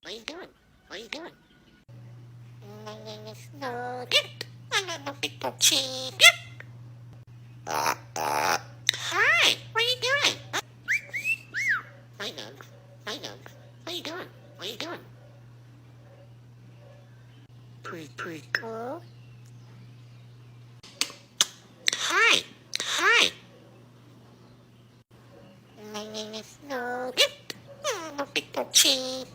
What are you doing? What are you doing? My name is Birld. I'm a big chick. Hi, what are you doing? My nose, my nose. What are you doing? What are you doing? Pretty cool. Hi, hi. My name is Birld. I'm a big chick.